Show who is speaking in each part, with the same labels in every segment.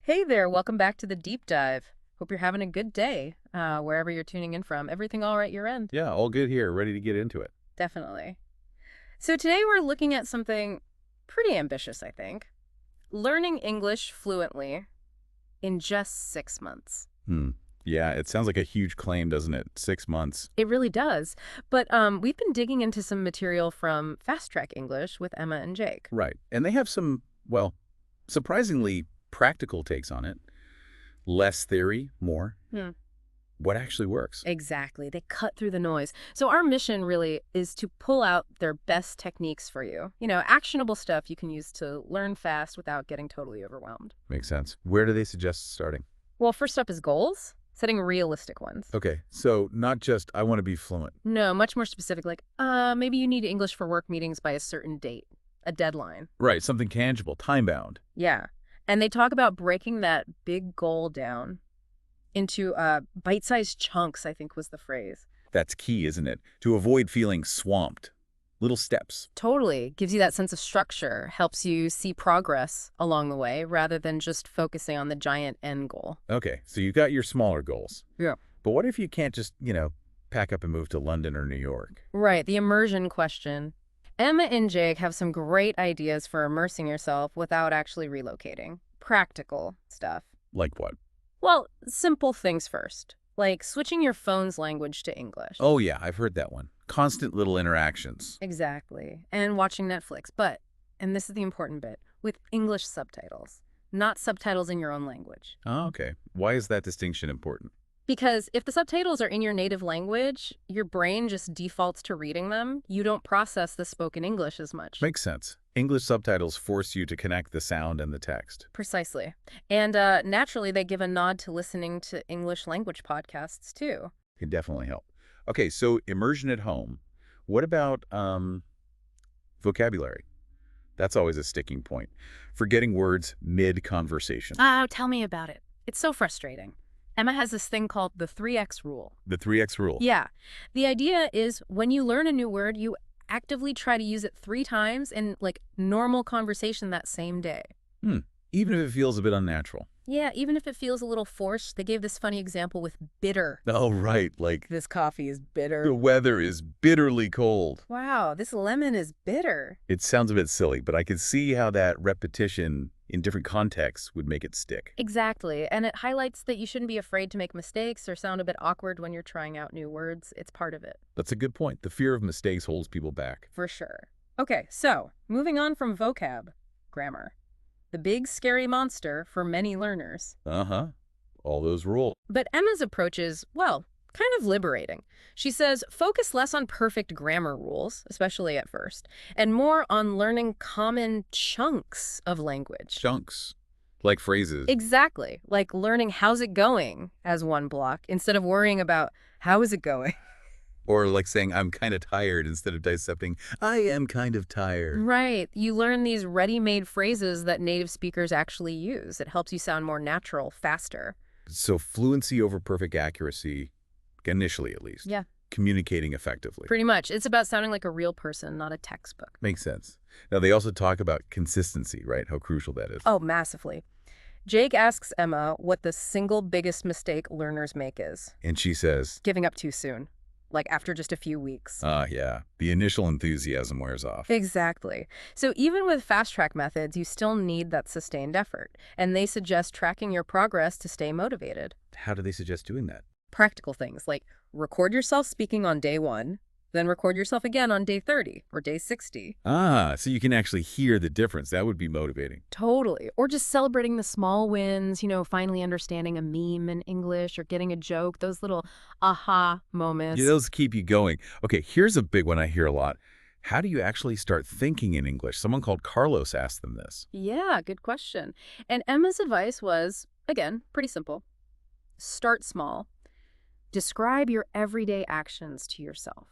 Speaker 1: Hey there, welcome back to the deep dive. Hope you're having a good day, wherever you're tuning in from. Everything all right your end?
Speaker 2: Yeah, all good here. Ready to get into it.
Speaker 1: Definitely. So today we're looking at something pretty ambitious, I think. Learning English fluently in just 6 months.
Speaker 2: Hmm. Yeah, it sounds like a huge claim, doesn't it? 6 months.
Speaker 1: It really does. But we've been digging into some material from Fast Track English with Emma and Jake.
Speaker 2: Right. And they have some, well, surprisingly practical takes on it. Less theory, more.
Speaker 1: Hmm.
Speaker 2: What actually works.
Speaker 1: Exactly. They cut through the noise. So our mission really is to pull out their best techniques for you. Actionable stuff you can use to learn fast without getting totally overwhelmed.
Speaker 2: Makes sense. Where do they suggest starting?
Speaker 1: Well, first up is goals, setting realistic ones.
Speaker 2: Okay, so not just I want to be fluent.
Speaker 1: No, much more specific, like, maybe you need English for work meetings by a certain date, a deadline.
Speaker 2: Right, something tangible, time-bound.
Speaker 1: Yeah. And they talk about breaking that big goal down into bite-sized chunks, I think was the phrase.
Speaker 2: That's key, isn't it? To avoid feeling swamped. Little steps.
Speaker 1: Totally. Gives you that sense of structure, helps you see progress along the way rather than just focusing on the giant end goal.
Speaker 2: Okay, so you've got your smaller goals.
Speaker 1: Yeah.
Speaker 2: But what if you can't just, pack up and move to London or New York?
Speaker 1: Right, the immersion question. Emma and Jake have some great ideas for immersing yourself without actually relocating. Practical stuff.
Speaker 2: Like what?
Speaker 1: Well, simple things first, like switching your phone's language to English.
Speaker 2: Oh, yeah, I've heard that one. Constant little interactions.
Speaker 1: Exactly. And watching Netflix, but, and this is the important bit, with English subtitles, not subtitles in your own language.
Speaker 2: Oh, okay. Why is that distinction important?
Speaker 1: Because if the subtitles are in your native language, your brain just defaults to reading them. You don't process the spoken English as much.
Speaker 2: Makes sense. English subtitles force you to connect the sound and the text.
Speaker 1: Precisely. And naturally, they give a nod to listening to English language podcasts, too.
Speaker 2: Can definitely help. Okay, so immersion at home. What about vocabulary? That's always a sticking point. Forgetting words mid-conversation.
Speaker 1: Oh, tell me about it. It's so frustrating. Emma has this thing called the 3X rule.
Speaker 2: The 3X rule.
Speaker 1: Yeah. The idea is when you learn a new word, you actively try to use it 3 times in, like, normal conversation that same day.
Speaker 2: Even if it feels a bit unnatural.
Speaker 1: Yeah, even if it feels a little forced. They gave this funny example with bitter.
Speaker 2: Oh, right. Like,
Speaker 1: This coffee is bitter.
Speaker 2: the weather is bitterly cold.
Speaker 1: Wow, this lemon is bitter.
Speaker 2: It sounds a bit silly, but I could see how that repetition in different contexts would make it stick.
Speaker 1: Exactly. And it highlights that you shouldn't be afraid to make mistakes or sound a bit awkward when you're trying out new words. It's part of it.
Speaker 2: That's a good point. The fear of mistakes holds people back.
Speaker 1: For sure. Okay, so moving on from vocab, grammar. The big scary monster for many learners.
Speaker 2: Uh-huh. All those rules.
Speaker 1: But Emma's approach is, well, kind of liberating. She says focus less on perfect grammar rules, especially at first, and more on learning common chunks of language.
Speaker 2: Chunks. Like phrases.
Speaker 1: Exactly. Like learning how's it going as one block instead of worrying about how is it going.
Speaker 2: Or like saying, I'm kind of tired instead of dissecting, I am kind of tired.
Speaker 1: Right. You learn these ready-made phrases that native speakers actually use. It helps you sound more natural, faster.
Speaker 2: So fluency over perfect accuracy, initially at least.
Speaker 1: Yeah.
Speaker 2: Communicating effectively.
Speaker 1: Pretty much. It's about sounding like a real person, not a textbook.
Speaker 2: Makes sense. Now, they also talk about consistency, right? How crucial that is.
Speaker 1: Oh, massively. Jake asks Emma what the single biggest mistake learners make is.
Speaker 2: And she says,
Speaker 1: Giving up too soon. Like after just a few weeks.
Speaker 2: yeah, the initial enthusiasm wears off.
Speaker 1: Exactly. So even with fast-track methods, you still need that sustained effort. And they suggest tracking your progress to stay motivated.
Speaker 2: How do they suggest doing that?
Speaker 1: Practical things like record yourself speaking on day 1, then record yourself again on day 30 or day 60.
Speaker 2: So you can actually hear the difference. That would be motivating.
Speaker 1: Totally. Or just celebrating the small wins, finally understanding a meme in English or getting a joke, those little aha moments.
Speaker 2: Yeah, those keep you going. Okay, here's a big one I hear a lot. How do you actually start thinking in English? Someone called Carlos asked them this.
Speaker 1: Yeah, good question. And Emma's advice was, again, pretty simple. Start small. Describe your everyday actions to yourself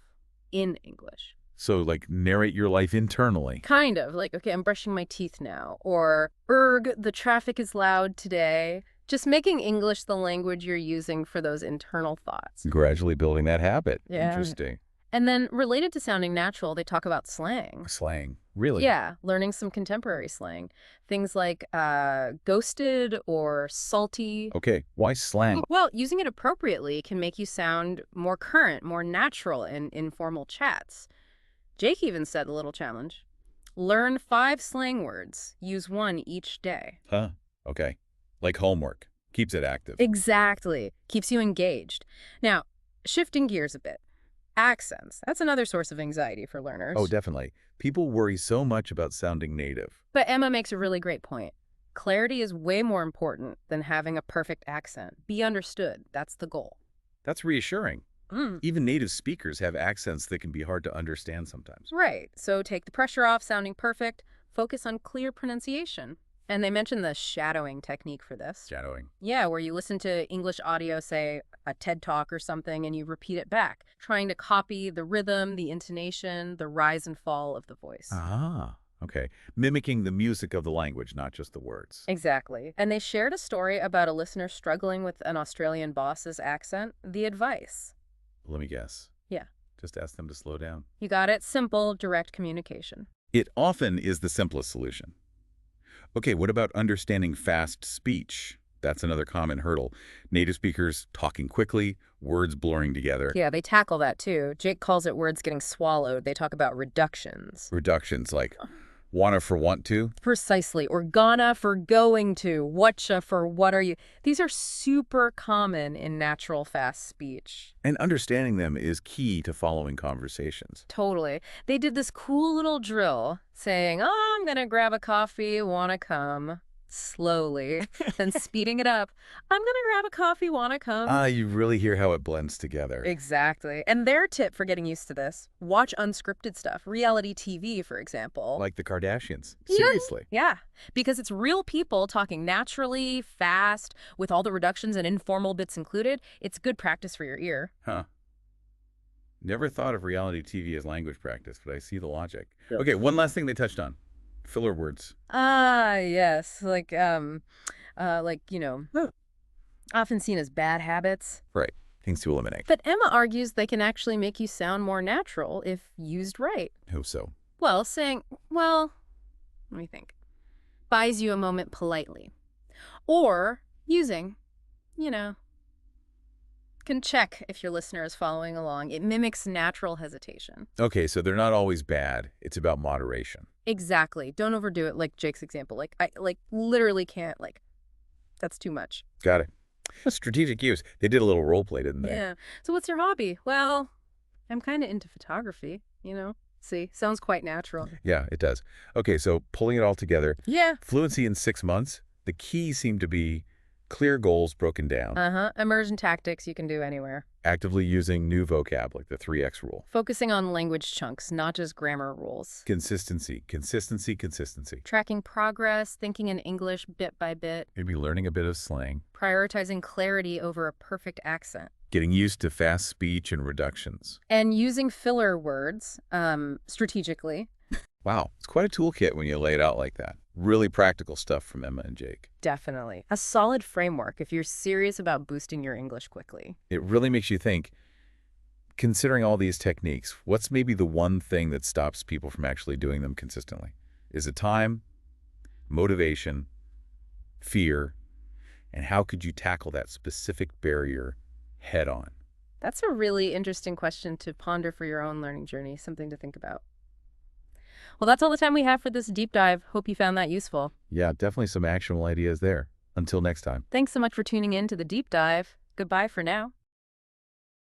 Speaker 1: in English.
Speaker 2: So, like, narrate your life internally.
Speaker 1: Kind of. Like, okay, I'm brushing my teeth now. Or, the traffic is loud today. Just making English the language you're using for those internal thoughts.
Speaker 2: Gradually building that habit.
Speaker 1: Yeah.
Speaker 2: Interesting.
Speaker 1: And then related to sounding natural, they talk about slang.
Speaker 2: Slang. Really?
Speaker 1: Yeah, learning some contemporary slang. Things like ghosted or salty.
Speaker 2: Okay. Why slang?
Speaker 1: Well, using it appropriately can make you sound more current, more natural in informal chats. Jake even set a little challenge. Learn 5 slang words. Use one each day.
Speaker 2: Huh? Okay. Like homework. Keeps it active.
Speaker 1: Exactly. Keeps you engaged. Now, shifting gears a bit. Accents. That's another source of anxiety for
Speaker 2: Oh,
Speaker 1: learners.
Speaker 2: definitely. People worry so much about sounding native.
Speaker 1: But Emma makes a really great point. Clarity is way more important than having a perfect accent. Be understood. That's the goal.
Speaker 2: That's reassuring.
Speaker 1: Mm.
Speaker 2: Even native speakers have accents that can be hard to understand sometimes.
Speaker 1: Right. So take the pressure off sounding perfect. Focus on clear pronunciation. And they mentioned the shadowing technique for this.
Speaker 2: Shadowing.
Speaker 1: Yeah, where you listen to English audio, say a TED Talk or something, and you repeat it back, trying to copy the rhythm, the intonation, the rise and fall of the voice.
Speaker 2: Ah, okay. Mimicking the music of the language, not just the words.
Speaker 1: Exactly. And they shared a story about a listener struggling with an Australian boss's accent. The advice.
Speaker 2: Let me guess.
Speaker 1: Yeah.
Speaker 2: Just ask them to slow down.
Speaker 1: You got it. Simple, direct communication.
Speaker 2: It often is the simplest solution. Okay, what about understanding fast speech? That's another common hurdle. Native speakers talking quickly, words blurring together.
Speaker 1: Yeah, they tackle that too. Jake calls it words getting swallowed. They talk about reductions.
Speaker 2: Reductions like wanna for want to.
Speaker 1: Precisely. Or gonna for going to. Whatcha for what are you. These are super common in natural fast speech.
Speaker 2: And understanding them is key to following conversations.
Speaker 1: Totally. They did this cool little drill saying, oh, I'm going to grab a coffee, wanna come? Slowly. Then speeding it up. I'm going to grab a coffee, wanna come?
Speaker 2: You really hear how it blends together.
Speaker 1: Exactly. And their tip for getting used to this, watch unscripted stuff. Reality TV, for example.
Speaker 2: Like the Kardashians.
Speaker 1: Yeah.
Speaker 2: Seriously.
Speaker 1: Yeah, because it's real people talking naturally, fast, with all the reductions and informal bits included. It's good practice for your ear.
Speaker 2: Huh. Never thought of reality TV as language practice, but I see the logic.
Speaker 1: Yeah.
Speaker 2: Okay, one last thing they touched on. Filler words.
Speaker 1: Ah, yes. Often seen as bad habits.
Speaker 2: Right. Things to eliminate.
Speaker 1: But Emma argues they can actually make you sound more natural if used right.
Speaker 2: Who so?
Speaker 1: Well, saying, well, let me think, buys you a moment politely. Or using, can check if your listener is following along. It mimics natural hesitation.
Speaker 2: Okay, so they're not always bad. It's about moderation.
Speaker 1: Exactly. Don't overdo it, like Jake's example. I literally can't, that's too much.
Speaker 2: Got it. Strategic use. They did a little role play, didn't they?
Speaker 1: Yeah. So what's your hobby? Well, I'm kind of into photography, See, sounds quite natural.
Speaker 2: Yeah, it does. Okay, so pulling it all together.
Speaker 1: Yeah.
Speaker 2: Fluency in 6 months. The key seemed to be clear goals broken down.
Speaker 1: Immersion tactics you can do anywhere.
Speaker 2: Actively using new vocab, like the 3X rule.
Speaker 1: Focusing on language chunks, not just grammar rules.
Speaker 2: Consistency, consistency, consistency.
Speaker 1: Tracking progress, thinking in English bit by bit.
Speaker 2: Maybe learning a bit of slang.
Speaker 1: Prioritizing clarity over a perfect accent.
Speaker 2: Getting used to fast speech and reductions.
Speaker 1: And using filler words strategically.
Speaker 2: Wow, it's quite a toolkit when you lay it out like that. Really practical stuff from Emma and Jake.
Speaker 1: Definitely. A solid framework if you're serious about boosting your English quickly.
Speaker 2: It really makes you think, considering all these techniques, what's maybe the one thing that stops people from actually doing them consistently? Is it time, motivation, fear, and how could you tackle that specific barrier head on?
Speaker 1: That's a really interesting question to ponder for your own learning journey, something to think about. Well, that's all the time we have for this deep dive. Hope you found that useful.
Speaker 2: Yeah, definitely some actionable ideas there. Until next time.
Speaker 1: Thanks so much for tuning in to the deep dive. Goodbye for now.